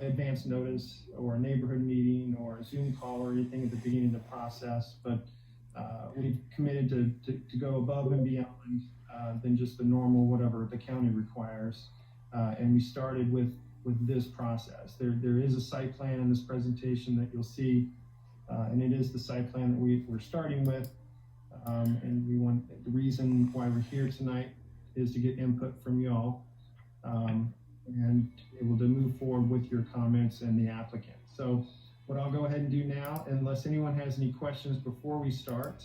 advance notice or a neighborhood meeting or a Zoom call or anything at the beginning of the process, but we've committed to go above and beyond than just the normal, whatever the county requires. And we started with this process. There is a site plan in this presentation that you'll see, and it is the site plan that we're starting with. And the reason why we're here tonight is to get input from y'all, and able to move forward with your comments and the applicant. So what I'll go ahead and do now, unless anyone has any questions before we start,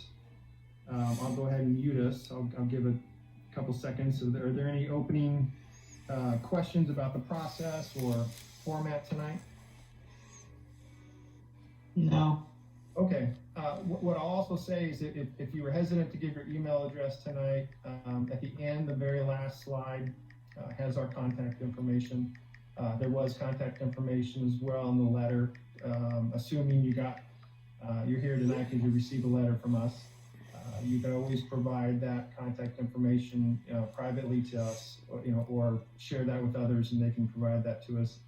I'll go ahead and mute us. I'll give a couple seconds. Are there any opening questions about the process or format tonight? No. Okay. What I'll also say is that if you were hesitant to give your email address tonight, at the end, the very last slide has our contact information. There was contact information as well in the letter, assuming you're here tonight because you received a letter from us. You can always provide that contact information privately to us, or share that with others and they can provide that to us.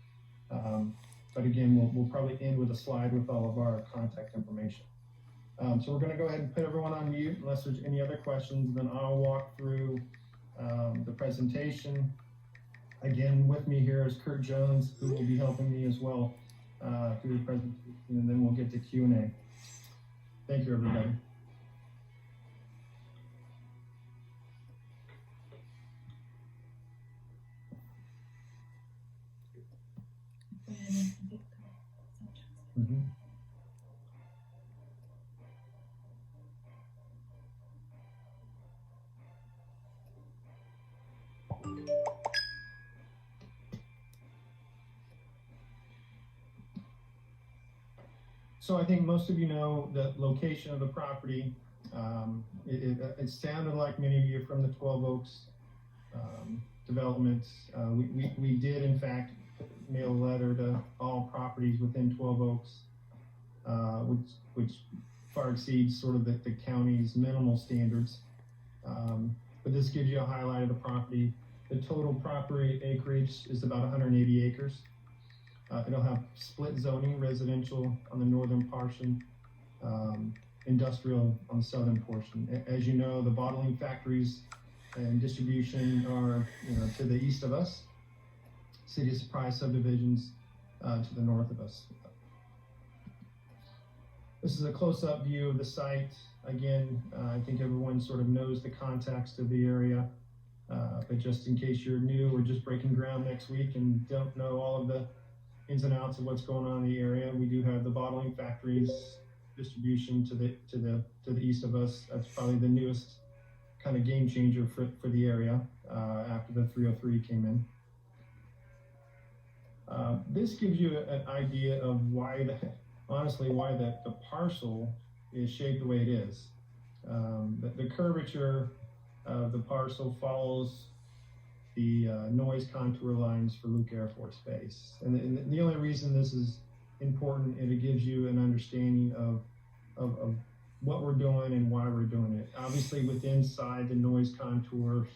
But again, we'll probably end with a slide with all of our contact information. So we're going to go ahead and put everyone on mute unless there's any other questions. Then I'll walk through the presentation. Again, with me here is Kurt Jones, who will be helping me as well through the presentation, and then we'll get to Q&A. Thank you, everybody. Mm-hmm. So I think most of you know the location of the property. It sounded like many of you from the 12 Oaks development. We did in fact mail a letter to all properties within 12 Oaks, which far exceeds sort of the county's minimal standards. But this gives you a highlight of the property. The total property acreage is about 180 acres. It'll have split zoning, residential on the northern portion, industrial on the southern portion. As you know, the bottling factories and distribution are to the east of us. City of Surprise subdivisions to the north of us. This is a close-up view of the site. Again, I think everyone sort of knows the context of the area, but just in case you're new or just breaking ground next week and don't know all of the ins and outs of what's going on in the area, we do have the bottling factories, distribution to the east of us. That's probably the newest kind of game changer for the area after the 303 came in. This gives you an idea of why the parcel is shaped the way it is. The curvature of the parcel follows the noise contour lines for Luke Air Force Base. And the only reason this is important is it gives you an understanding of what we're doing and why we're doing it. Obviously, inside the noise contours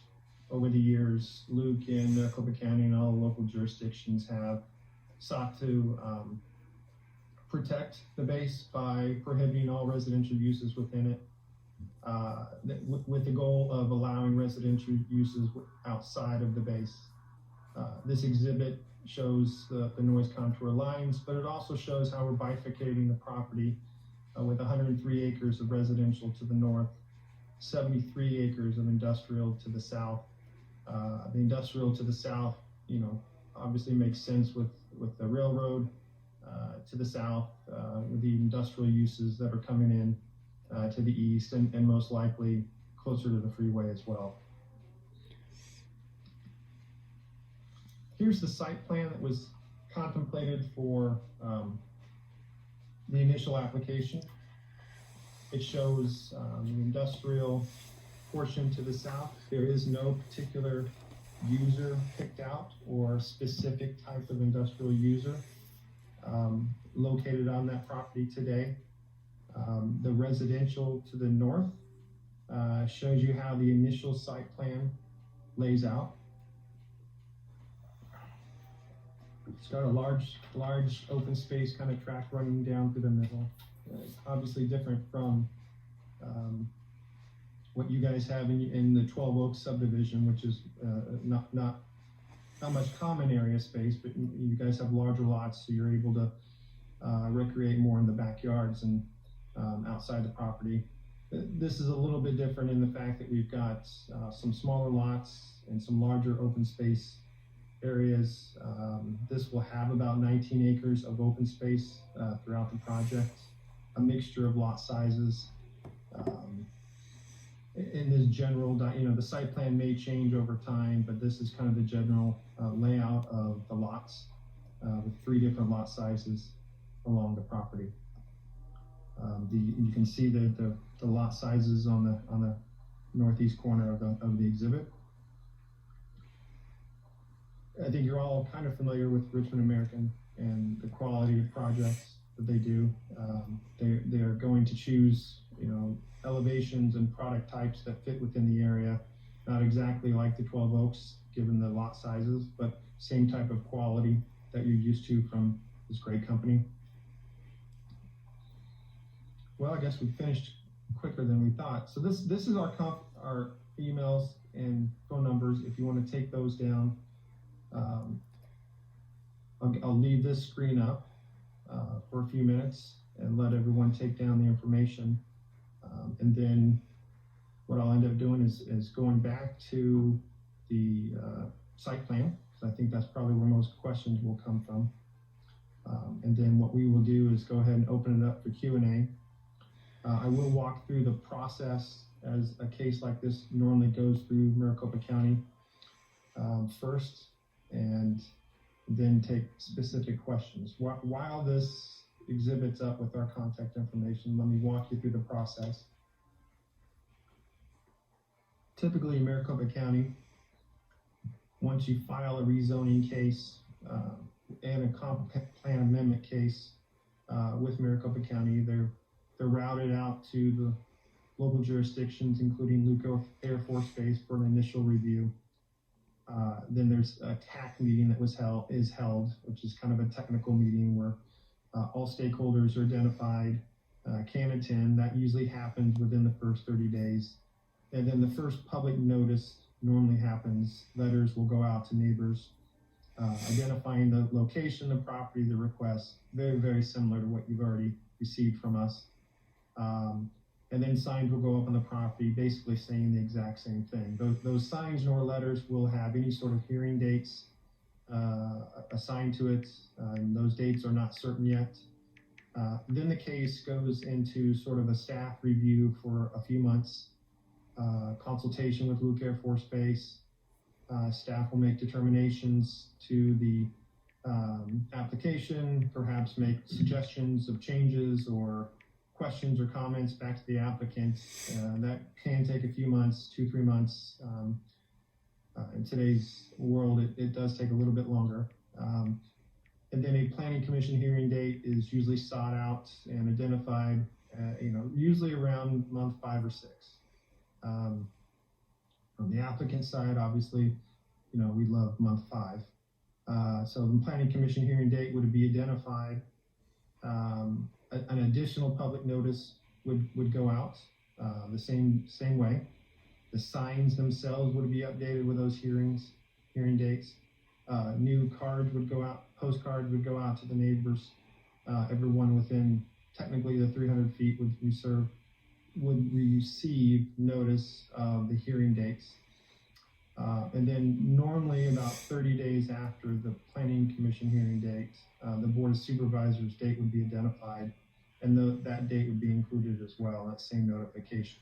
over the years, Luke and Maricopa County and all the local jurisdictions have sought to protect the base by prohibiting all residential uses within it, with the goal of allowing residential uses outside of the base. This exhibit shows the noise contour lines, but it also shows how we're bifurcating the property with 103 acres of residential to the north, 73 acres of industrial to the south. The industrial to the south, obviously makes sense with the railroad to the south, with the industrial uses that are coming in to the east and most likely closer to the freeway as well. Here's the site plan that was contemplated for the initial application. It shows the industrial portion to the south. There is no particular user picked out or specific type of industrial user located on that property today. The residential to the north shows you how the initial site plan lays out. It's got a large open space kind of track running down through the middle. Obviously different from what you guys have in the 12 Oaks subdivision, which is not much common area space, but you guys have larger lots, so you're able to recreate more in the backyards and outside the property. This is a little bit different in the fact that we've got some smaller lots and some larger open space areas. This will have about 19 acres of open space throughout the project, a mixture of lot sizes. In this general, the site plan may change over time, but this is kind of the general layout of the lots with 3 different lot sizes along the property. You can see the lot sizes on the northeast corner of the exhibit. I think you're all kind of familiar with Richmond American and the quality of projects that they do. They're going to choose, elevations and product types that fit within the area, not exactly like the 12 Oaks, given the lot sizes, but same type of quality that you're used to from this great company. Well, I guess we finished quicker than we thought. So this is our emails and phone numbers. If you want to take those down, I'll leave this screen up for a few minutes and let everyone take down the information. And then what I'll end up doing is going back to the site plan, because I think that's probably where most questions will come from. And then what we will do is go ahead and open it up for Q&A. I will walk through the process as a case like this normally goes through Maricopa County first, and then take specific questions. While this exhibit's up with our contact information, let me walk you through the process. Typically in Maricopa County, once you file a rezoning case and a comp plan amendment case with Maricopa County, they're routed out to the local jurisdictions, including Luke Air Force Base, for an initial review. Then there's a TAC meeting that is held, which is kind of a technical meeting where all stakeholders are identified, can attend. That usually happens within the first 30 days. And then the first public notice normally happens. Letters will go out to neighbors, identifying the location of the property, the request, very, very similar to what you've already received from us. And then signs will go up on the property, basically saying the exact same thing. Those signs nor letters will have any sort of hearing dates assigned to it. And those dates are not certain yet. Then the case goes into sort of a staff review for a few months, consultation with Luke Air Force Base. Staff will make determinations to the application, perhaps make suggestions of changes or questions or comments back to the applicant. That can take a few months, 2-3 months. In today's world, it does take a little bit longer. And then a planning commission hearing date is usually sought out and identified, usually around month 5 or 6. On the applicant side, obviously, we love month 5. So the planning commission hearing date would be identified. An additional public notice would go out the same way. The signs themselves would be updated with those hearing dates. New cards would go out, postcards would go out to the neighbors. Everyone within technically the 300 feet would receive notice of the hearing dates. And then normally about 30 days after the planning commission hearing date, the board of supervisors date would be identified, and that date would be included as well, that same notification.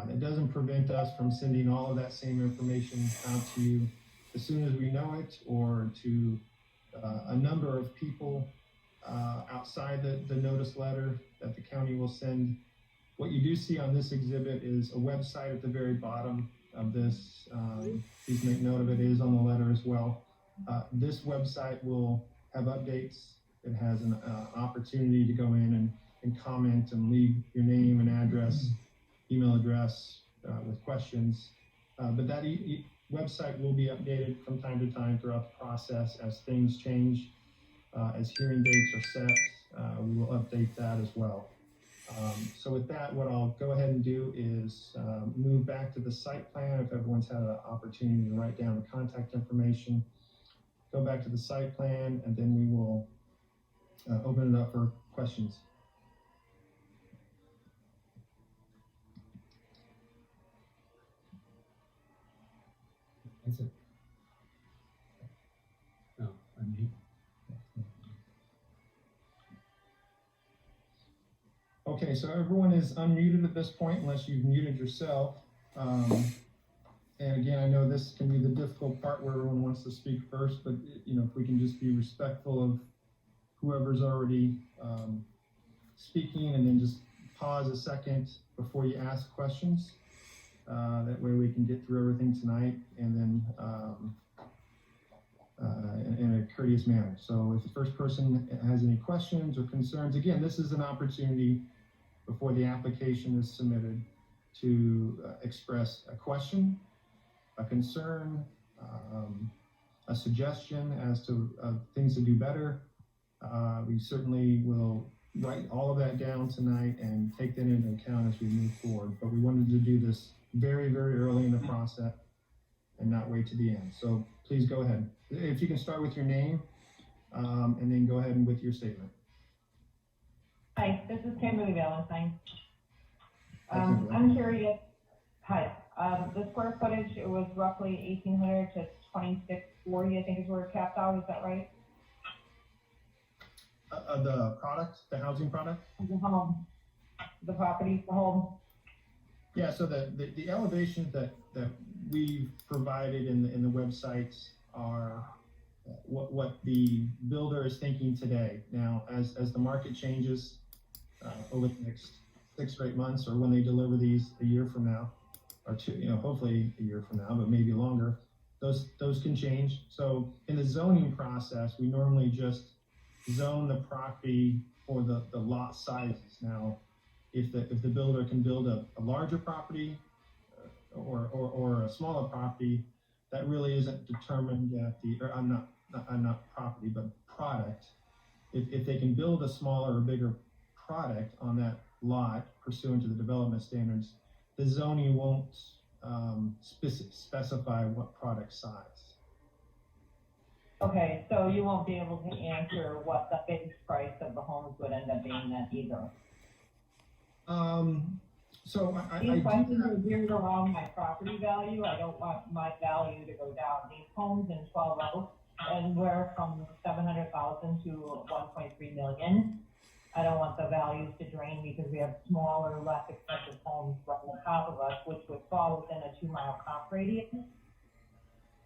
It doesn't prevent us from sending all of that same information out to you as soon as we know it, or to a number of people outside the notice letter that the county will send. What you do see on this exhibit is a website at the very bottom of this. Please make note of it. It is on the letter as well. This website will have updates. It has an opportunity to go in and comment and leave your name and address, email address with questions. But that website will be updated from time to time throughout the process as things change. As hearing dates are set, we will update that as well. So with that, what I'll go ahead and do is move back to the site plan. If everyone's had an opportunity to write down the contact information, go back to the site plan, and then we will open it up for questions. That's it. No, unmute. Okay, so everyone is unmuted at this point unless you've muted yourself. And again, I know this can be the difficult part where everyone wants to speak first, but if we can just be respectful of whoever's already speaking, and then just pause a second before you ask questions. That way we can get through everything tonight, and then in a courteous manner. So if the first person has any questions or concerns, again, this is an opportunity before the application is submitted to express a question, a concern, a suggestion as to things to do better. We certainly will write all of that down tonight and take that into account as we move forward. But we wanted to do this very, very early in the process and not wait to the end. So please go ahead. If you can start with your name, and then go ahead and with your statement. Hi, this is Kimberly Valentine. Kimberly. I'm curious. Hi, the square footage, it was roughly 1,800 to 2,640, I think is where it capped out. Is that right? The product, the housing product? The home, the property, the home. Yeah, so the elevations that we've provided in the websites are what the builder is thinking today. Now, as the market changes over the next 6 or 8 months, or when they deliver these a year from now, or two, hopefully a year from now, but maybe longer, those can change. So in the zoning process, we normally just zone the property for the lot sizes. Now, if the builder can build a larger property or a smaller property, that really isn't determined at I'm not property, but product. If they can build a smaller or bigger product on that lot pursuant to the development standards, the zoning won't specify what product size. Okay, so you won't be able to answer what the base price of the homes would end up being then either. So These questions are geared around my property value. I don't want my value to go down. These homes in 12 Oaks, anywhere from 700,000 to 1.3 million. I don't want the values to drain because we have smaller, less expensive homes right on top of us, which would fall within a 2-mile comp radius.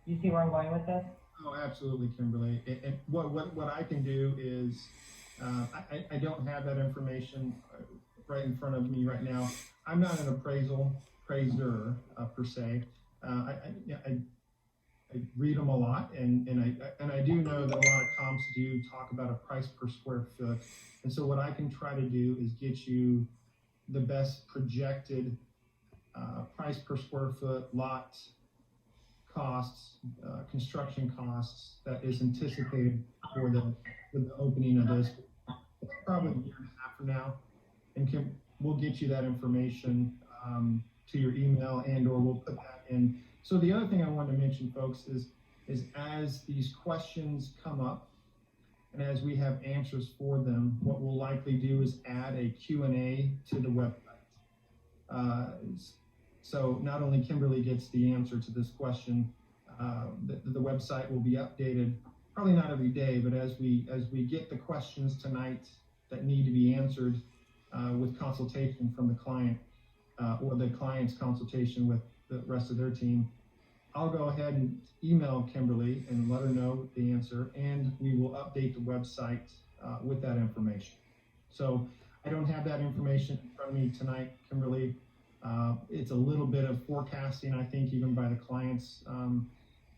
You see where I'm going with this? Oh, absolutely, Kimberly. And what I can do is, I don't have that information right in front of me right now. I'm not an appraiser per se. I read them a lot, and I do know that a lot of comps do talk about a price per square foot. And so what I can try to do is get you the best projected price per square foot, lot costs, construction costs that is anticipated for the opening of this. It's probably a year and a half from now, and we'll get you that information to your email, and/or we'll put that in. So the other thing I wanted to mention, folks, is as these questions come up and as we have answers for them, what we'll likely do is add a Q&A to the website. So not only Kimberly gets the answer to this question, the website will be updated, probably not every day, but as we get the questions tonight that need to be answered with consultation from the client, or the client's consultation with the rest of their team, I'll go ahead and email Kimberly and let her know the answer, and we will update the website with that information. So I don't have that information in front of me tonight, Kimberly. It's a little bit of forecasting, I think, even by the client's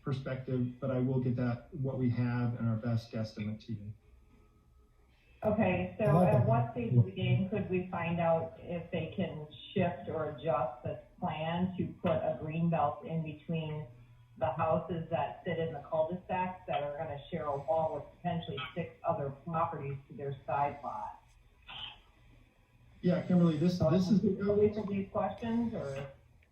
perspective, but I will get that, what we have, and our best guesstimate to you. Okay, so at what stage of the game could we find out if they can shift or adjust this plan to put a green belt in between the houses that sit in the cul-de-sacs that are gonna share a wall with potentially 6 other properties to their side lot. Yeah, Kimberly, this So is. early for these questions, or?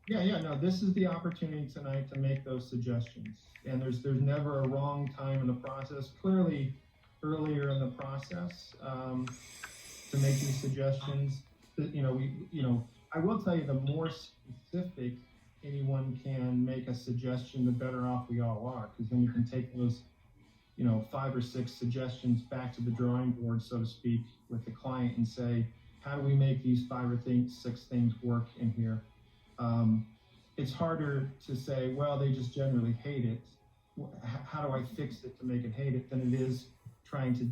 Yeah, no, this is the opportunity tonight to make those suggestions. And there's never a wrong time in the process. Clearly, earlier in the process, to make these suggestions, that, I will tell you, the more specific anyone can make a suggestion, the better off we all are, because then we can take those, 5 or 6 suggestions back to the drawing board, so to speak, with the client and say, how do we make these 5 or 6 things work in here? It's harder to say, well, they just generally hate it. How do I fix it to make it hate it, than it is trying to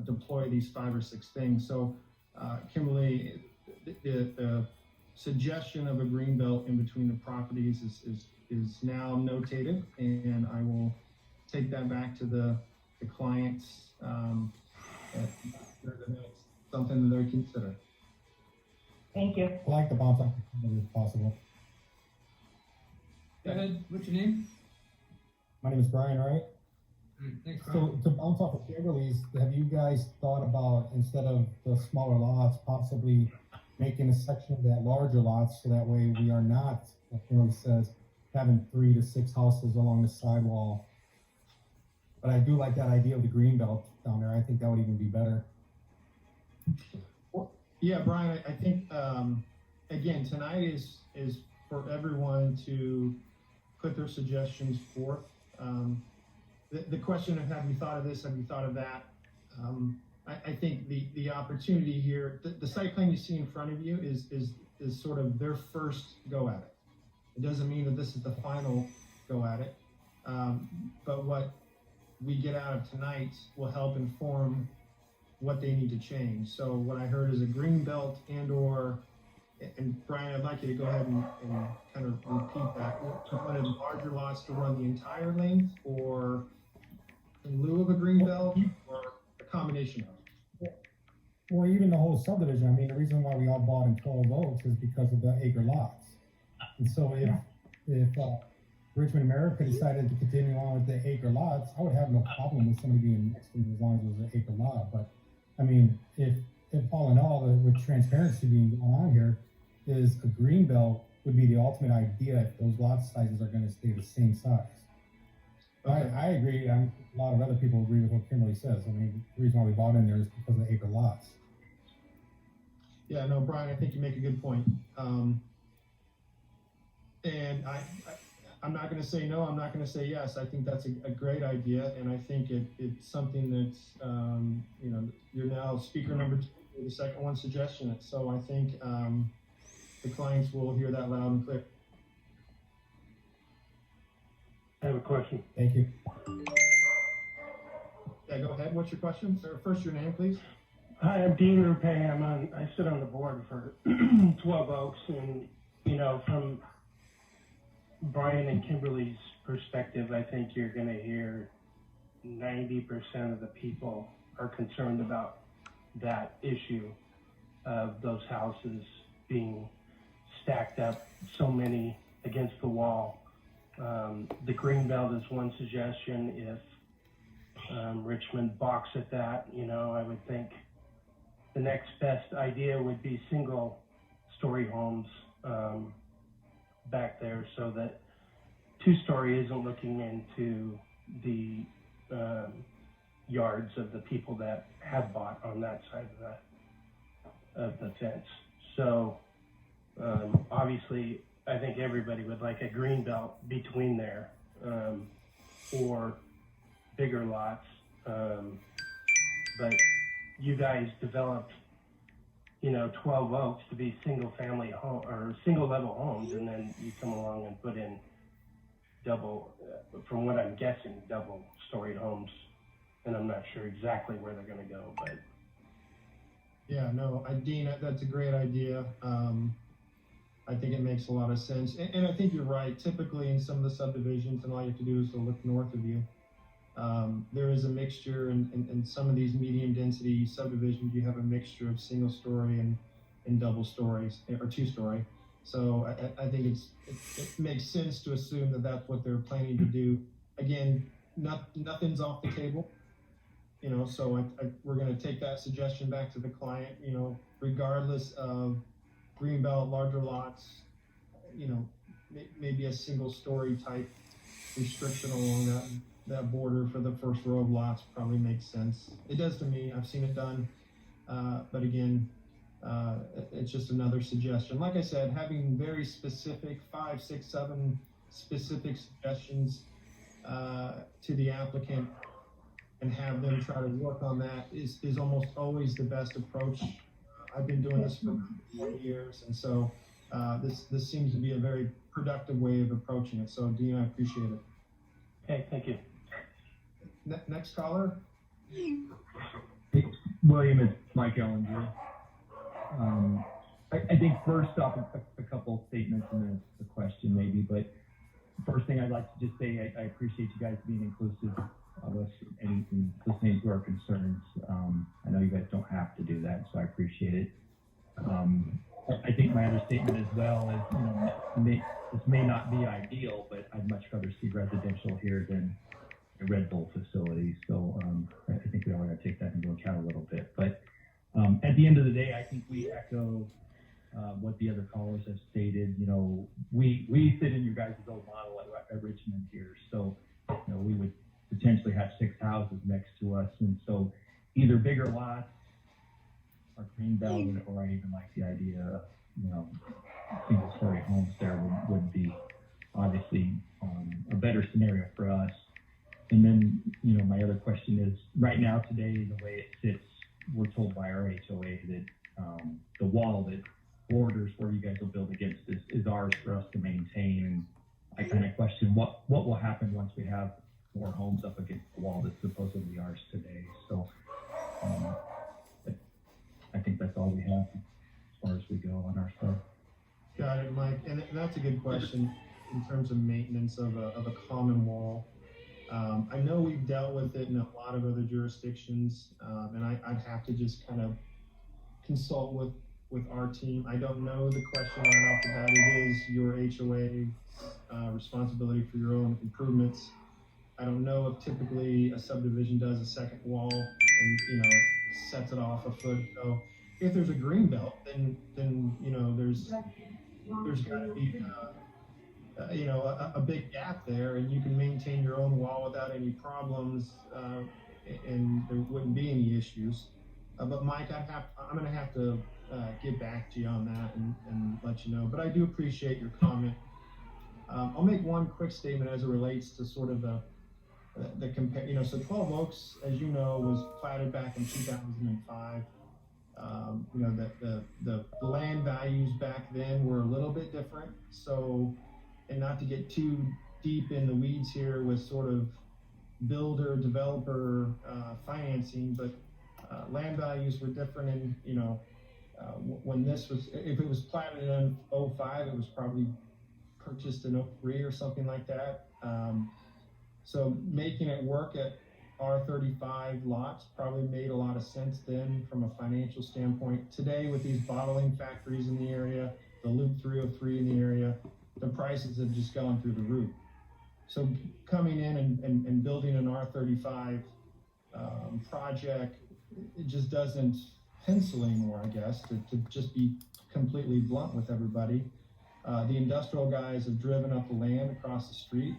deploy these 5 or 6 things. So, Kimberly, the suggestion of a green belt in between the properties is now notated, and I will take that back to the clients. That's something that they consider. Thank you. I'd like to bounce off the Kimberly if possible. Go ahead, what's your name? My name is Brian, right? Thanks, Brian. So to bounce off of Kimberly's, have you guys thought about, instead of the smaller lots, possibly making a section of that larger lots, so that way we are not, like Kimberly says, having 3 to 6 houses along the sidewall? But I do like that idea of the green belt down there. I think that would even be better. Yeah, Brian, I think, again, tonight is for everyone to put their suggestions forth. The question of, have you thought of this, have you thought of that? I think the opportunity here, the site plan you see in front of you is sort of their first go at it. It doesn't mean that this is the final go at it. But what we get out of tonight will help inform what they need to change. So what I heard is a green belt and Brian, I'd like you to go ahead and kind of repeat that. You wanted larger lots to run the entire length, or in lieu of a green belt, or a combination of it? Or even the whole subdivision. I mean, the reason why we all bought in 12 Oaks is because of the acre lots. And so if Richmond America decided to continue on with the acre lots, I would have no problem with somebody being next to me as long as it was an acre lot. But I mean, if all in all, with transparency being going on here, is a green belt would be the ultimate idea if those lot sizes are going to stay the same size. Okay. I agree. A lot of other people agree with what Kimberly says. I mean, the reason why we bought in there is because of the acre lots. Yeah, no, Brian, I think you make a good point. And I'm not going to say no. I'm not going to say yes. I think that's a great idea, and I think it's something that's you're now speaker number 2, the second one suggestion it. So I think the clients will hear that loud and clear. I have a question. Thank you. Yeah, go ahead. What's your question? Sir, first your name, please. Hi, I'm Dean Rupay. I sit on the board for 12 Oaks, and from Brian and Kimberly's perspective, I think you're going to hear 90% of the people are concerned about that issue of those houses being stacked up, so many against the wall. The green belt is one suggestion. If Richmond balks at that, I would think the next best idea would be single-story homes back there, so that 2-story isn't looking into the yards of the people that have bought on that side of the fence. So obviously, I think everybody would like a green belt between there, or bigger lots. But you guys developed, 12 Oaks to be single-family home or single-level homes, and then you come along and put in double, from what I'm guessing, double-storied homes. And I'm not sure exactly where they're going to go, but. Yeah, no, Dean, that's a great idea. I think it makes a lot of sense. And I think you're right. Typically in some of the subdivisions, and all you have to do is to look north of you, there is a mixture, in some of these medium density subdivisions, you have a mixture of single story and double stories, or 2-story. So I think it makes sense to assume that that's what they're planning to do. Again, nothing's off the table, so we're going to take that suggestion back to the client, regardless of greenbelt, larger lots, maybe a single story type restriction along that border for the first row of lots probably makes sense. It does to me. I've seen it done. But again, it's just another suggestion. Like I said, having very specific 5, 6, 7 specific suggestions to the applicant and have them try to work on that is almost always the best approach. I've been doing this for 20 years, and so this seems to be a very productive way of approaching it. So, Dean, I appreciate it. Okay, thank you. Next caller. William, it's Mike Ellinger. I think first off, a couple of statements and then a question maybe, but first thing I'd like to just say, I appreciate you guys being inclusive of us and listening to our concerns. I know you guys don't have to do that, so I appreciate it. I think my other statement as well is, this may not be ideal, but I'd much rather see residential here than a Red Bull facility. So I think we all got to take that into account a little bit. But at the end of the day, I think we echo what the other callers have stated. We fit in your guys' old model at Richmond here. So we would potentially have 6 houses next to us, and so either bigger lots or greenbelt, or I even like the idea of single-story homes there would be obviously a better scenario for us. And then, my other question is, right now today, the way it sits, we're told by our HOA that the wall that borders where you guys will build against is ours for us to maintain. And I kind of question what will happen once we have more homes up against the wall that's supposedly ours today. So I think that's all we have as far as we go on our stuff. Got it, Mike. And that's a good question in terms of maintenance of a common wall. I know we've dealt with it in a lot of other jurisdictions, and I'd have to just kind of consult with our team. I don't know the question right off the bat. It is your HOA responsibility for your own improvements. I don't know if typically a subdivision does a second wall and it sets it off a foot. So if there's a green belt, then there's got to be a big gap there, and you can maintain your own wall without any problems, and there wouldn't be any issues. But Mike, I'm going to have to get back to you on that and let you know. But I do appreciate your comment. I'll make one quick statement as it relates to sort of the compare. So 12 Oaks, as you know, was platted back in 2005. The land values back then were a little bit different. So, and not to get too deep in the weeds here with sort of builder developer financing, but land values were different. And when this was, if it was platted in 05, it was probably purchased in 03 or something like that. So making it work at R35 lots probably made a lot of sense then from a financial standpoint. Today, with these bottling factories in the area, the Loop 303 in the area, the prices have just gone through the roof. So coming in and building an R35 project, it just doesn't pencil anymore, I guess, to just be completely blunt with everybody. The industrial guys have driven up the land across the street.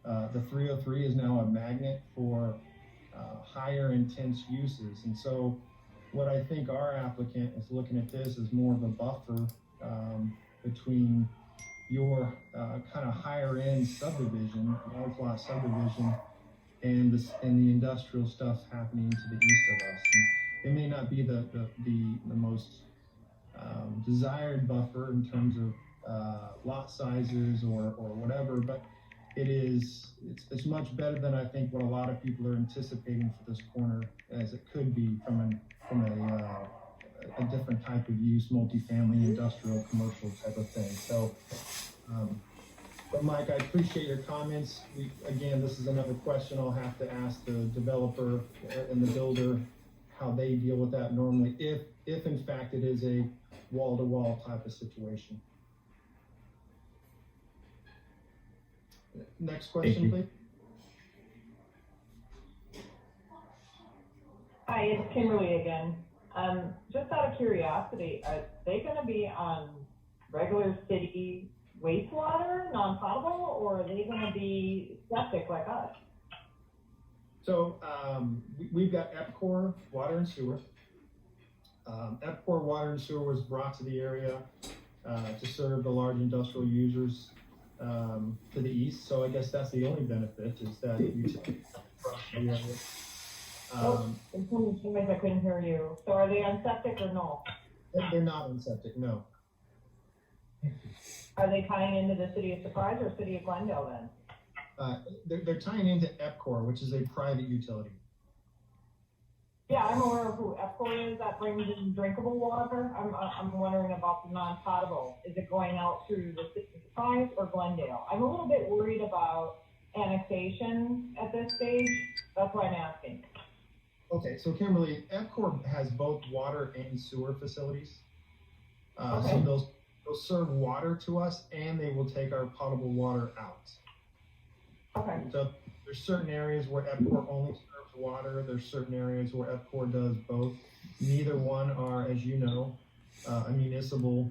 The 303 is now a magnet for higher intense uses. And so what I think our applicant is looking at this as more of a buffer between your kind of higher end subdivision, large lot subdivision, and the industrial stuff happening to the east of us. And it may not be the most desired buffer in terms of lot sizes or whatever, but it's much better than I think what a lot of people are anticipating for this corner, as it could be from a different type of use, multifamily, industrial, commercial type of thing. So, but Mike, I appreciate your comments. Again, this is another question I'll have to ask the developer and the builder how they deal with that normally, if in fact it is a wall-to-wall type of situation. Next Thank question, you. please. Hi, it's Kimberly again. Just out of curiosity, are they gonna be on regular city wastewater, non-potable, or are they gonna be septic like us? So we've got EPCOR Water and Sewer. EPCOR Water and Sewer was brought to the area to serve the large industrial users to the east. So I guess that's the only benefit is that utility across the area. In some ways I couldn't hear you. So are they on septic or no? They're not on septic, no. Are they tying into the city of Surprise or city of Glendale then? They're tying into EPCOR, which is a private utility. Yeah, I'm aware of who EPCOR is, that brings in drinkable water. I'm wondering about the non-potable. Is it going out through the city of Surprise or Glendale? I'm a little bit worried about annexation at this stage. That's why I'm asking. Okay, so Kimberly, EPCOR has both water and sewer facilities. Okay. So they'll serve water to us and they will take our potable water out. Okay, So there's certain areas where EPCOR only serves water. There's certain areas where EPCOR does both. Neither one are, as you know, a municipal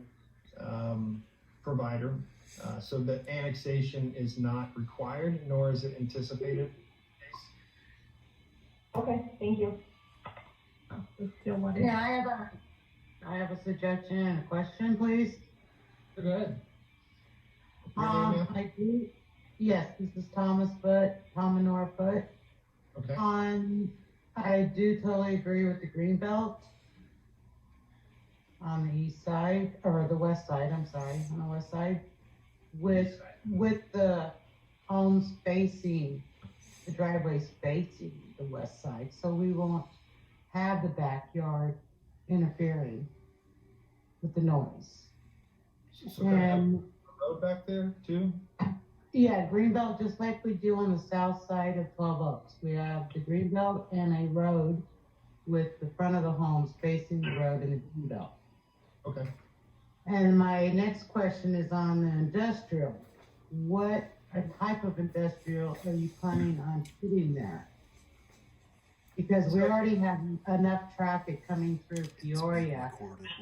provider. So the annexation is not required, nor is it anticipated. okay, thank you. Yeah, I have a suggestion and a question, please. Go ahead. Your name, ma'am? I do, yes, this is Thomas Foote, Tominor Foote. Okay. I do totally agree with the green belt on the east side, or the west side, I'm sorry, on the west side. With the homes facing, the driveways facing the west side, so we won't have the backyard interfering with the noise. So can I have And a road back there too? yeah, greenbelt, just like we do on the south side of 12 Oaks. We have the greenbelt and a road with the front of the homes facing the road and the greenbelt. Okay. And my next question is on the industrial. What type of industrial are you planning on putting there? Because we already have enough traffic coming through Peoria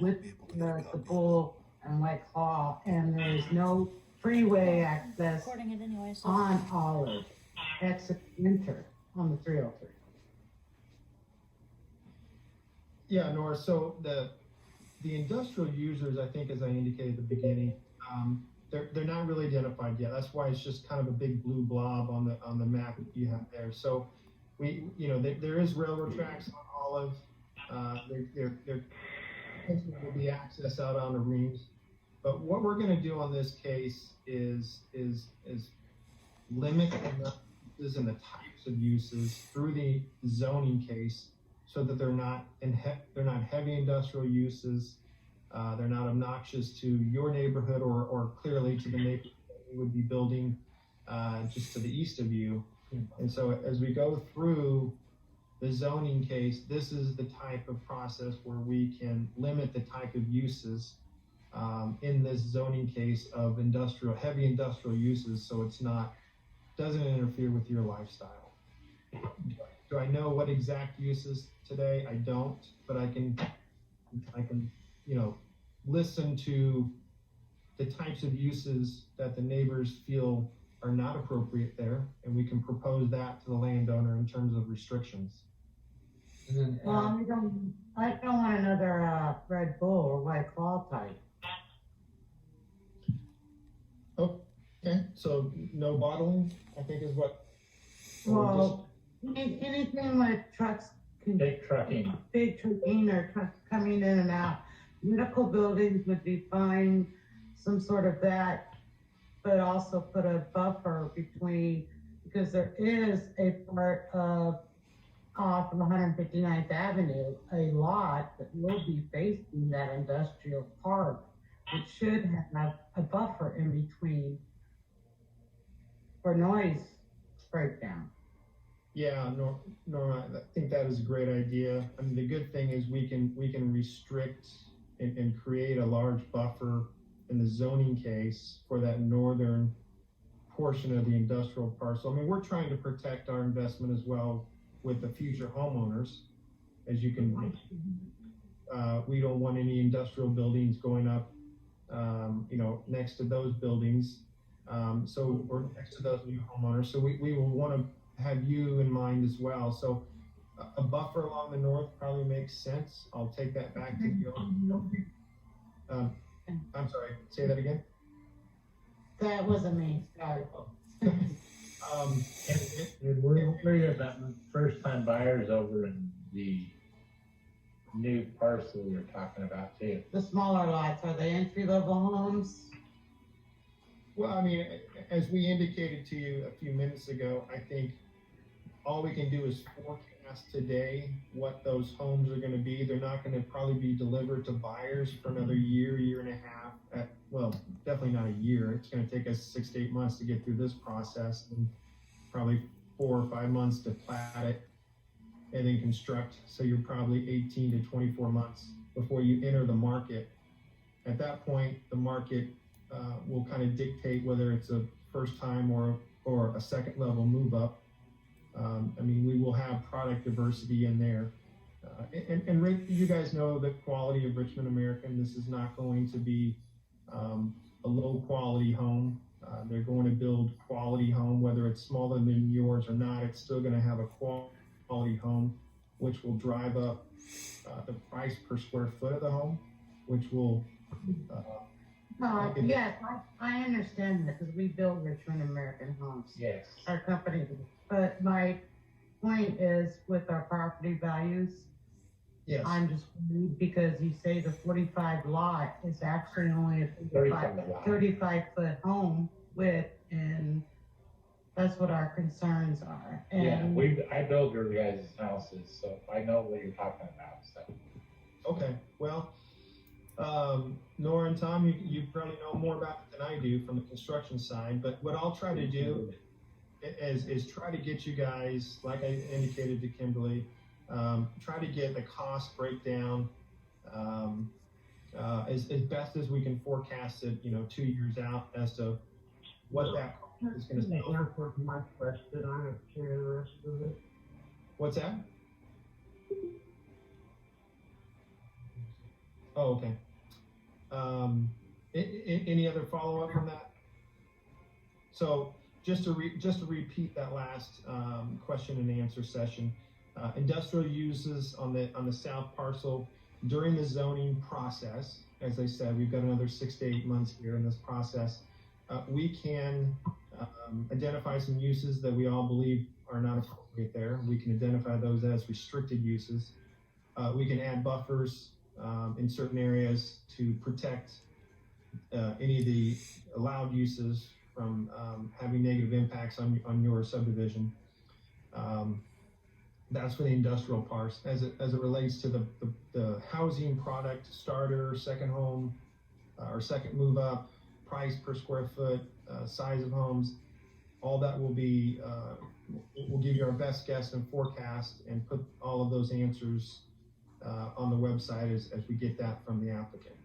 with the Bull and White Claw, and there is no freeway access Recording it anyway, so. on Olive, exit enter on the 303. Yeah, Nora, so the industrial users, I think, as I indicated at the beginning, they're not really identified yet. That's why it's just kind of a big blue blob on the map that you have there. So there is railroad tracks on Olive. There will be access out on the Reams. But what we're going to do on this case is limit the uses and the types of uses through the zoning case, so that they're not heavy industrial uses. They're not obnoxious to your neighborhood or clearly to the neighborhood that we would be building just to the east of you. And so as we go through the zoning case, this is the type of process where we can limit the type of uses in this zoning case of heavy industrial uses, so doesn't interfere with your lifestyle. Do I know what exact uses today? I don't, but I can listen to the types of uses that the neighbors feel are not appropriate there, and we can propose that to the landowner in terms of restrictions. And then, Well, I don't want another Red Bull or White Claw type. Okay, so no bottling, I think is what. Well, anything with trucks, Big trucking. big trucking or trucks coming in and out. Medical buildings would be fine, some sort of that, but also put a buffer between, because there is a part of off of 159th Avenue, a lot that will be facing that industrial park, which should have a buffer in between for noise breakdown. Yeah, Norma, I think that is a great idea. I mean, the good thing is we can restrict and create a large buffer in the zoning case for that northern portion of the industrial parcel. I mean, we're trying to protect our investment as well with the future homeowners. As you can, we don't want any industrial buildings going up, next to those buildings. Or next to those new homeowners. So we will want to have you in mind as well. So a buffer along the north probably makes sense. I'll take that back to you. I'm sorry, say that again. That wasn't me, sorry. And we're about first-time buyers over in the new parcel you're talking about too. The smaller lots, are they entry-level homes? Well, I mean, as we indicated to you a few minutes ago, I think all we can do is forecast today what those homes are going to be. They're not going to probably be delivered to buyers for another year and a half. Well, definitely not a year. It's going to take us 6 to 8 months to get through this process, and probably 4 or 5 months to plat it and then construct. So you're probably 18 to 24 months before you enter the market. At that point, the market will kind of dictate whether it's a first time or a second level move up. I mean, we will have product diversity in there. And Rick, you guys know the quality of Richmond American. This is not going to be a low quality home. They're going to build quality home, whether it's smaller than yours or not. It's still going to have a quality home, which will drive up the price per square foot of the home, which will Yes, I understand that because we build Richmond American homes. Yes. Our company, but my point is with our property values, yes. I'm just worried because you say the 45 lot is actually only a 35 foot home width, and that's what our concerns are. And Yeah, I build your guys' houses, so I know what you're talking about, so. Okay, well, Nora and Tom, you probably know more about it than I do from the construction side, but what I'll try to do is try to get you guys, like I indicated to Kimberly, try to get the cost breakdown as best as we can forecast it, 2 years out as to what that is going to be. Answer my question. I don't care the rest of it. What's that? Oh, okay. Any other follow-up on that? So just to repeat that last question and answer session, industrial uses on the south parcel during the zoning process. As I said, we've got another 6 to 8 months here in this process. We can identify some uses that we all believe are not appropriate there. We can identify those as restricted uses. We can add buffers in certain areas to protect any of the allowed uses from having negative impacts on your subdivision. That's for the industrial parts. As it relates to the housing product, starter, second home, or second move up, price per square foot, size of homes, all that will be, we'll give you our best guess and forecast and put all of those answers on the website as we get that from the applicant.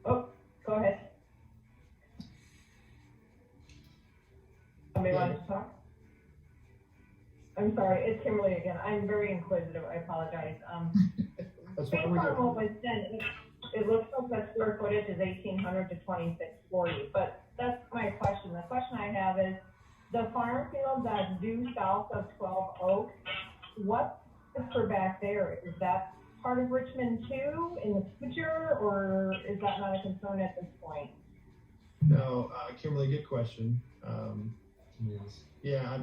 Oh, go ahead. Somebody wanted to talk? I'm sorry, it's Kimberly again. I'm very inquisitive. I apologize. That's Based what we're on doing. what was said, it looks like the square footage is 1,800 to 2,640, but that's my question. The question I have is, the farm field that's due south of 12 Oaks, what's for back there? Is that part of Richmond too in the future, or is that not a concern at this point? No, Kimberly, good question. Yes. Yeah,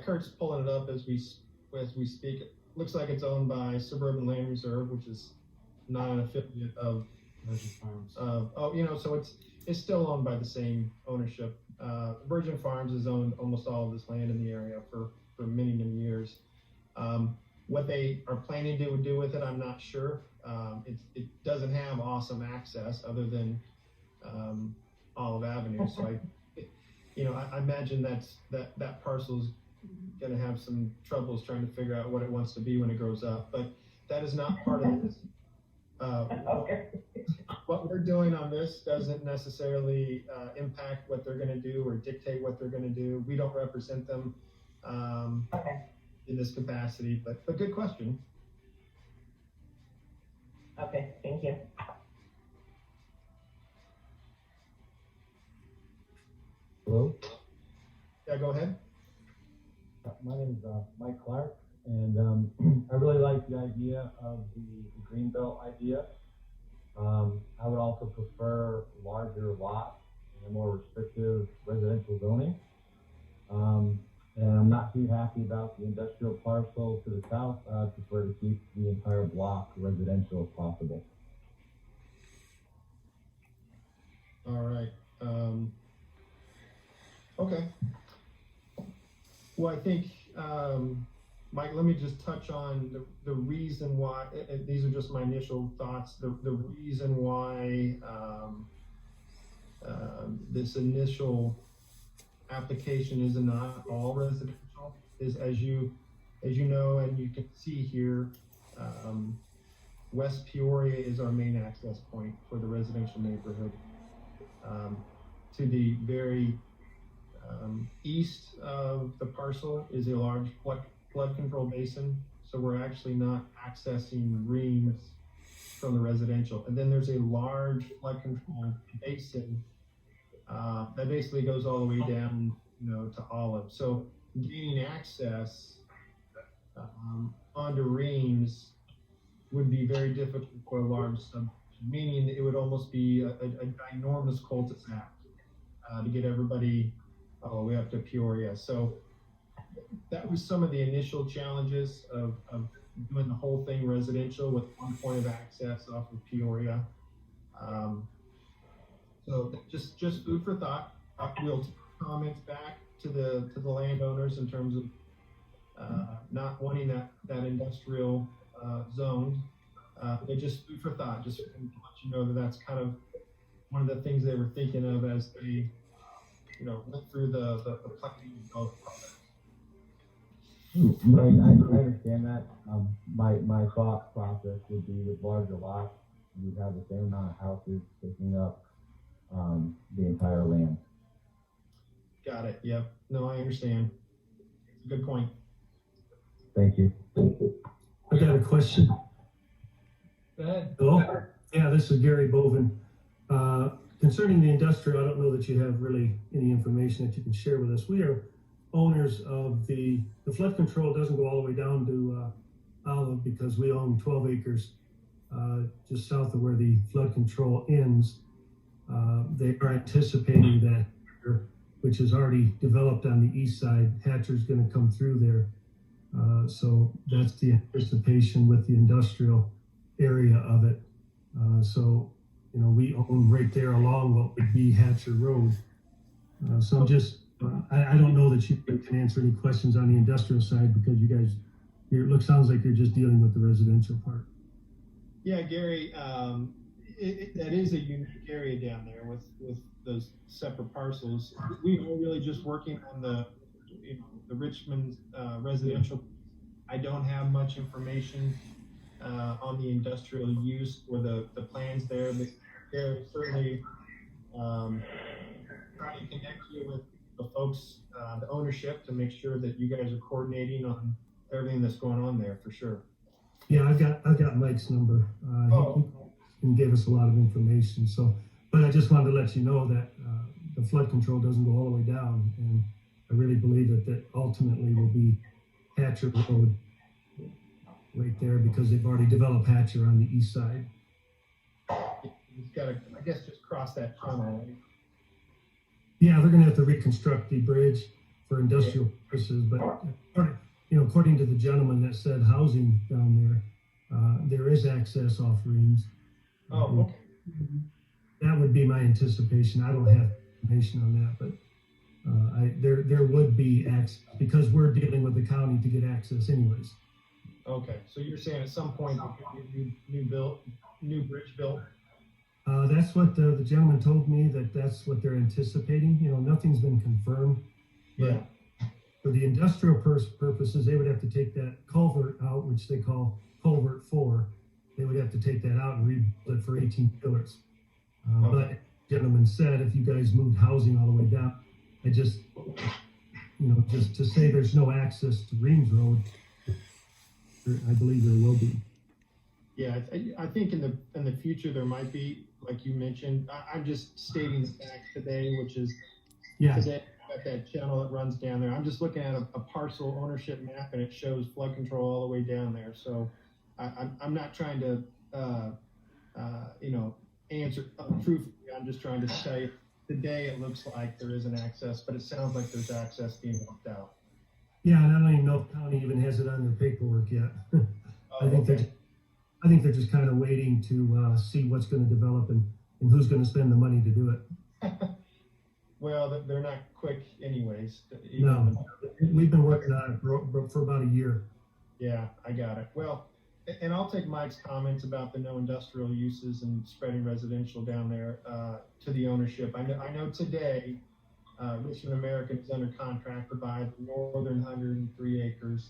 Kurt's pulling it up as we speak. It looks like it's owned by Suburban Land Reserve, which is not an affiliate of Virgin Farms. so it's still owned by the same ownership. Virgin Farms has owned almost all of this land in the area for many years. What they are planning to do with it, I'm not sure. It doesn't have awesome access other than Olive Avenue. So I imagine that parcel's going to have some troubles trying to figure out what it wants to be when it grows up. But that is not part of this. Okay. what we're doing on this doesn't necessarily impact what they're gonna do or dictate what they're gonna do. We don't represent them Okay, in this capacity, but good question. okay, thank you. Hello, Yeah, go ahead. my name is Mike Clark, and I really like the idea of the Greenbelt idea. I would also prefer larger lots and a more restrictive residential zoning. And I'm not too happy about the industrial parcel to the south. I prefer to keep the entire block residential if possible. All right. Okay. Well, I think, Mike, let me just touch on the reason why, these are just my initial thoughts, the reason why this initial application is not all residential is, as you know, and you can see here, West Peoria is our main access point for the residential neighborhood. To the very east of the parcel is a large flood control basin, so we're actually not accessing Reams from the residential. And then there's a large flood control basin that basically goes all the way down, to Olive. So gaining access onto Reams would be very difficult for a large subdivision, meaning it would almost be a ginormous cul-de-sac to get everybody all the way up to Peoria. So that was some of the initial challenges of doing the whole thing residential with one point of access off of Peoria. So just food for thought. We'll take comments back to the landowners in terms of not wanting that industrial zone. But just food for thought, just to let you know that that's kind of one of the things they were thinking of as they, went through the planning process. Right, I understand that. My thought process would be with larger lots, you'd have the same amount of houses taking up the entire land. Got it. Yep. No, I understand. It's a good point. Thank you. I got a question. Go ahead. Hello? Yeah, this is Gary Boven. Concerning the industrial, I don't know that you have really any information that you can share with us. We are owners of the flood control doesn't go all the way down to Olive because we own 12 acres just south of where the flood control ends. They are anticipating that, which is already developed on the east side, Hatcher's going to come through there. So that's the anticipation with the industrial area of it. So, we own right there along what would be Hatcher Road. So I'm just, I don't know that you can answer any questions on the industrial side because you guys, sounds like you're just dealing with the residential part. Yeah, Gary, that is a unique area down there with those separate parcels. We are really just working on the Richmond residential. I don't have much information on the industrial use or the plans there. They're certainly trying to connect you with the folks, the ownership, to make sure that you guys are coordinating on everything that's going on there for sure. Yeah, I've got Mike's number. He can give us a lot of information. So, but I just wanted to let you know that the flood control doesn't go all the way down, and I really believe that ultimately will be Hatcher Road right there because they've already developed Hatcher on the east side. You've got to, I guess, just cross that tunnel. Right? Yeah, they're going to have to reconstruct the bridge for industrial purposes, but according to the gentleman that said housing down there is access off Reams. Oh, okay. That would be my anticipation. I don't have information on that, but there would be access because we're dealing with the county to get access anyways. Okay, so you're saying at some point there'll be new bridge built? That's what the gentleman told me, that's what they're anticipating. Nothing's been confirmed. Yeah. For the industrial purposes, they would have to take that culvert out, which they call culvert 4. They would have to take that out and rebuild it for 18 pillars. But gentleman said, if you guys moved housing all the way down, I just, just to say there's no access to Reams Road, I believe there will be. Yeah, I think in the future there might be, like you mentioned. I'm just stating the facts today, which is Yeah. today at that channel that runs down there. I'm just looking at a parcel ownership map, and it shows flood control all the way down there. So I'm not trying to answer truthfully. I'm just trying to say today it looks like there isn't access, but it sounds like there's access being worked out. Yeah, and I don't even know if county even has it on their paperwork yet. I think they're just kind of waiting to see what's going to develop and who's going to spend the money to do it. Well, they're not quick anyways. No, we've been working on it for about a year. Yeah, I got it. Well, and I'll take Mike's comments about the no industrial uses and spreading residential down there to the ownership. I know today Richmond American is under contract to buy the northern 103 acres.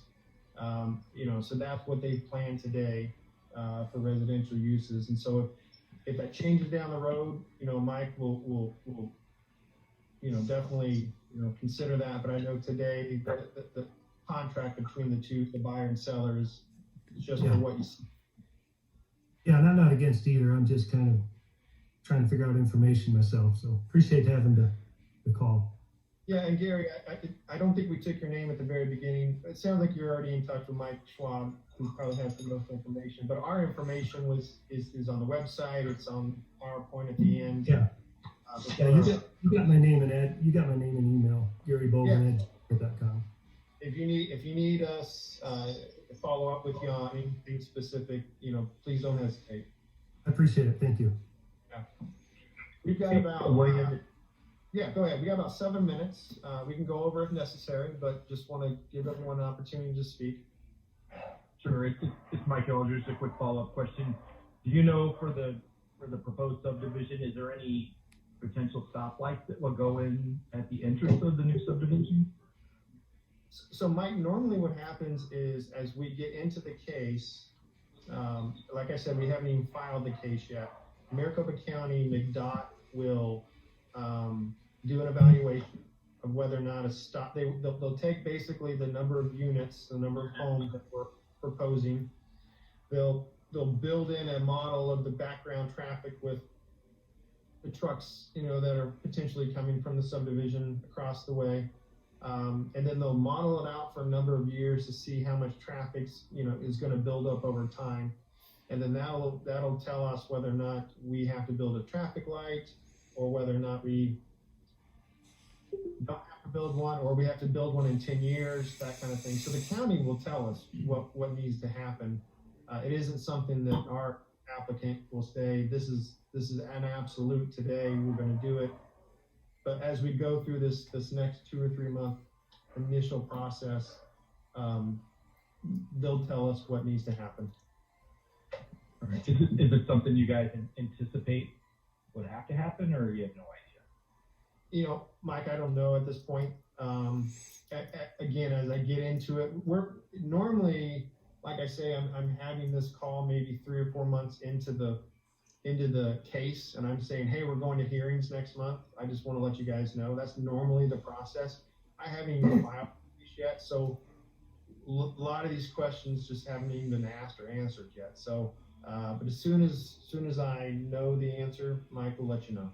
So that's what they plan today for residential uses. And so if that changes down the road, Mike will definitely consider that. But I know today the contract between the two, the buyer and seller, is just for what you see. Yeah, and I'm not against either. I'm just kind of trying to figure out information myself. So appreciate having the call. Yeah, and Gary, I don't think we took your name at the very beginning. It sounds like you're already in touch with Mike Schwab, who probably has the most information. But our information is on the website. It's on PowerPoint at the end. Yeah. You got my name and you got my name and email, GaryBoven@gmail.com. If you need us to follow up with you on anything specific, please don't hesitate. I appreciate it. Thank you. Yeah. We've got about yeah, go ahead. We got about 7 minutes. We can go over if necessary, but just want to give everyone an opportunity to speak. Sure. It's Mike Elder. Just a quick follow-up question. Do you know for the proposed subdivision, is there any potential stoplights that will go in at the entrance of the new subdivision? So Mike, normally what happens is as we get into the case, like I said, we haven't even filed the case yet. Maricopa County, McDOT will do an evaluation of whether or not a stop. They'll take basically the number of units, the number of homes that we're proposing. They'll build in a model of the background traffic with the trucks, that are potentially coming from the subdivision across the way. And then they'll model it out for a number of years to see how much traffic, is going to build up over time. And then that'll tell us whether or not we have to build a traffic light, or whether or not we don't have to build one, or we have to build one in 10 years, that kind of thing. So the county will tell us what needs to happen. It isn't something that our applicant will say, this is an absolute today, we're going to do it. But as we go through this next 2 or 3 month initial process, they'll tell us what needs to happen. All right. Is it something you guys anticipate would have to happen, or you have no idea? Mike, I don't know at this point. Again, as I get into it, we're normally, like I say, I'm having this call maybe 3 or 4 months into the case, and I'm saying, hey, we're going to hearings next month. I just want to let you guys know that's normally the process. I haven't even filed this yet, so a lot of these questions just haven't even been asked or answered yet. So, but as soon as I know the answer, Mike will let you know.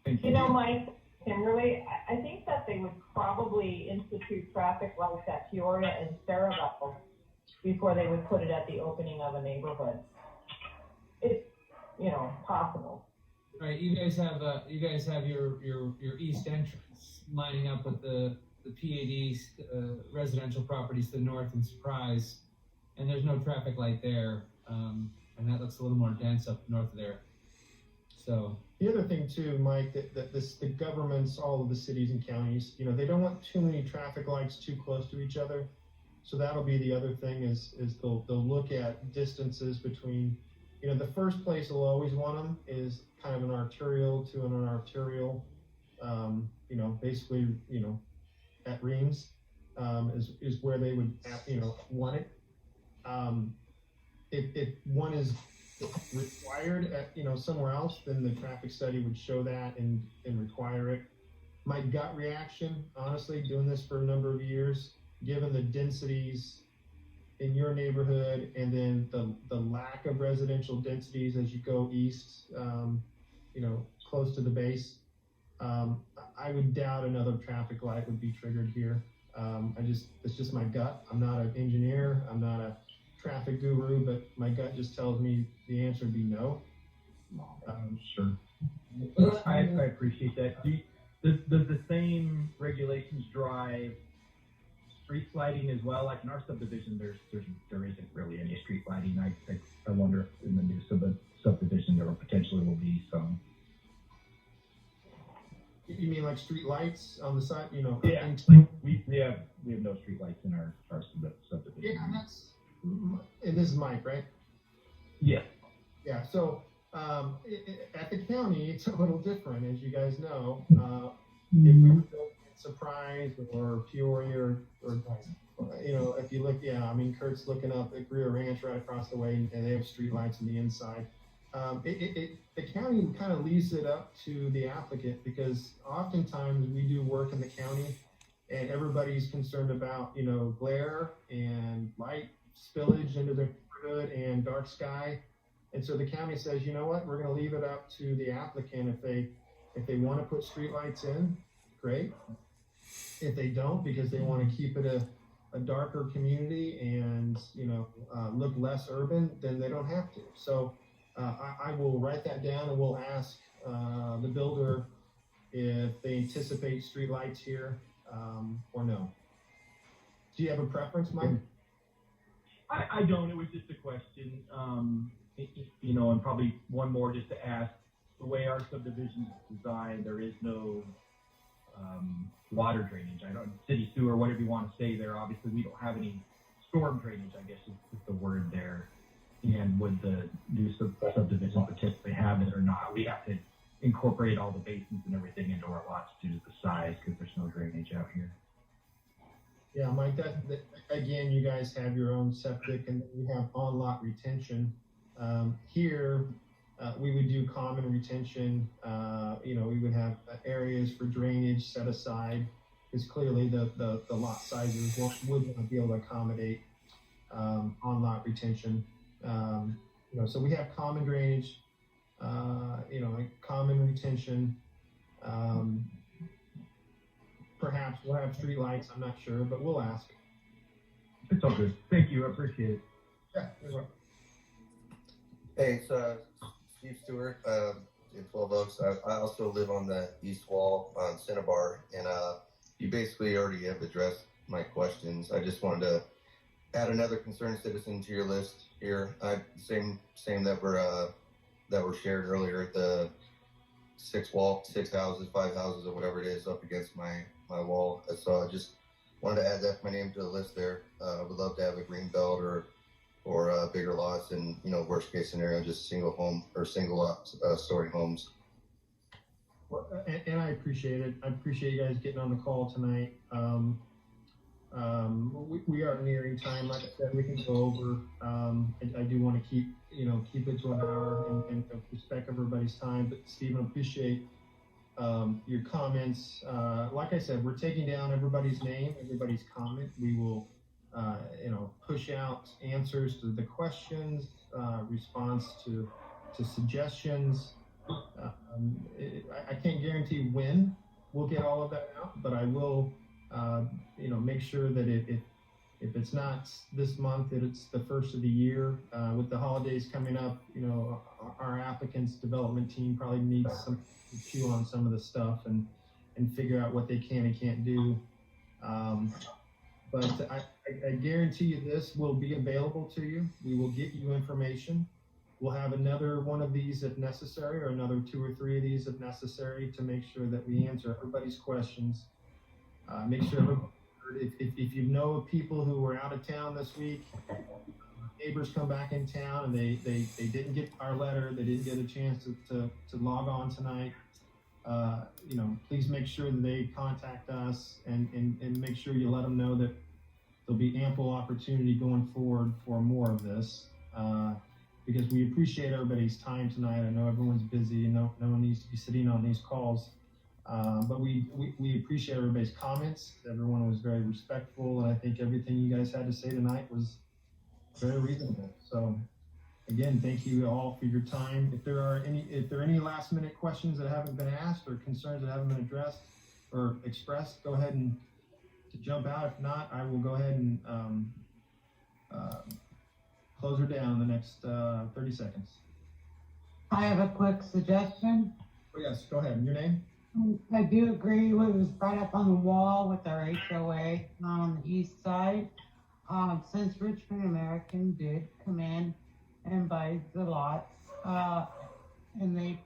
Thank you. Mike, Kimberly, I think that they would probably institute traffic lights at Peoria and Cerevel before they would put it at the opening of a neighborhood. It's, possible. All right, you guys have your east entrance lining up with the PAD residential properties to the north and Surprise, and there's no traffic light there, and that looks a little more dense up north of there. So the other thing too, Mike, that the governments, all of the cities and counties, they don't want too many traffic lights too close to each other. So that'll be the other thing is they'll look at distances between, the first place they'll always want them is kind of an arterial to an arterial, basically, at Reams, is where they would, want it. If one is required at, somewhere else, then the traffic study would show that and require it. My gut reaction, honestly, doing this for a number of years, given the densities in your neighborhood and then the lack of residential densities as you go east, close to the base, I would doubt another traffic light would be triggered here. It's just my gut. I'm not an engineer. I'm not a traffic guru, but my gut just tells me the answer would be no. Sure. I appreciate that. Does the same regulations drive street lighting as well? Like in our subdivision, there isn't really any street lighting. I wonder if in the new subdivision there potentially will be some. You mean like street lights on the side? Yeah. We have no street lights in our subdivision. Yeah, and this is Mike, right? Yeah. Yeah. So at the county, it's a little different, as you guys know. If we were building in Surprise or Peoria or if you look, Kurt's looking up at Greer Ranch right across the way, and they have street lights on the inside. The county kind of leaves it up to the applicant, because oftentimes we do work in the county and everybody's concerned about, glare and light spillage into the neighborhood and dark sky. And so the county says, you know what, we're going to leave it up to the applicant. If they want to put streetlights in, great. If they don't, because they want to keep it a darker community and, look less urban, then they don't have to. So I will write that down, and we'll ask the builder if they anticipate streetlights here or no. Do you have a preference, Mike? I don't. It was just a question. And probably one more just to ask. The way our subdivision is designed, there is no water drainage. City sewer, whatever you want to say there. Obviously, we don't have any storm drainage, I guess is the word there. And would the new subdivision potentially have it or not? We have to incorporate all the basins and everything into our lots due to the size, because there's no drainage out here. Yeah, Mike, that again, you guys have your own septic, and we have on-lot retention. Here, we would do common retention. We would have areas for drainage set aside, because clearly the lot sizes would not be able to accommodate on-lot retention. So we have common drainage, common retention. Perhaps we'll have street lights. I'm not sure, but we'll ask. It's all good. Thank you. I appreciate it. Yeah, you're welcome. Hey, it's Steve Stewart in 12 Oaks. I also live on the east wall on Cinnabar, and you basically already have addressed my questions. I just wanted to add another concerned citizen to your list here. Same that were shared earlier. The 6 houses, 5 houses, or whatever it is, up against my wall. So I just wanted to add my name to the list there. I would love to have a green belt or bigger lots, and worst case scenario, just single home or single lot story homes. Well, and I appreciate it. I appreciate you guys getting on the call tonight. We are nearing time. Like I said, we can go over. I do want to keep it to an hour and respect everybody's time. But Stephen, appreciate your comments. Like I said, we're taking down everybody's name, everybody's comment. We will, push out answers to the questions, response to suggestions. I can't guarantee when we'll get all of that out, but I will, make sure that if it's not this month, that it's the first of the year. With the holidays coming up, our applicants development team probably needs some to chew on some of the stuff and figure out what they can and can't do. But I guarantee you this will be available to you. We will get you information. We'll have another one of these if necessary, or another 2 or 3 of these if necessary, to make sure that we answer everybody's questions. Make sure if you know of people who were out of town this week, neighbors come back in town and they didn't get our letter, they didn't get a chance to log on tonight, please make sure that they contact us and make sure you let them know that there'll be ample opportunity going forward for more of this. because we appreciate everybody's time tonight. I know everyone's busy and no one needs to be sitting on these calls. But we appreciate everybody's comments. Everyone was very respectful, and I think everything you guys had to say tonight was very reasonable. So again, thank you all for your time. If there are any last minute questions that haven't been asked or concerns that haven't been addressed or expressed, go ahead and to jump out. If not, I will go ahead and close her down in the next 30 seconds. I have a quick suggestion. Oh yes, go ahead. Your name? I do agree with what was brought up on the wall with our HOA on the east side. Since Richmond American did come in and buy the lots, and they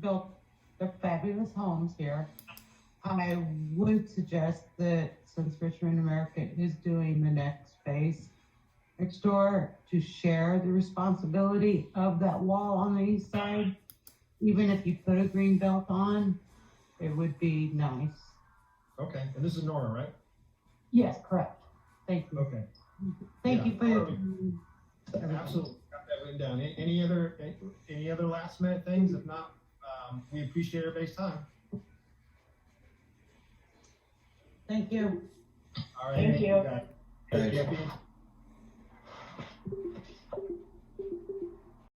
built their fabulous homes here, I would suggest that since Richmond American is doing the next phase next door, to share the responsibility of that wall on the east side. Even if you put a green belt on, it would be nice. Okay, and this is Nora, right? Yes, correct. Thank you. Okay. Thank you for your. Absolutely, got that written down. Any other last minute things? If not, we appreciate everybody's time. Thank you. All right. Thank you. Thank you.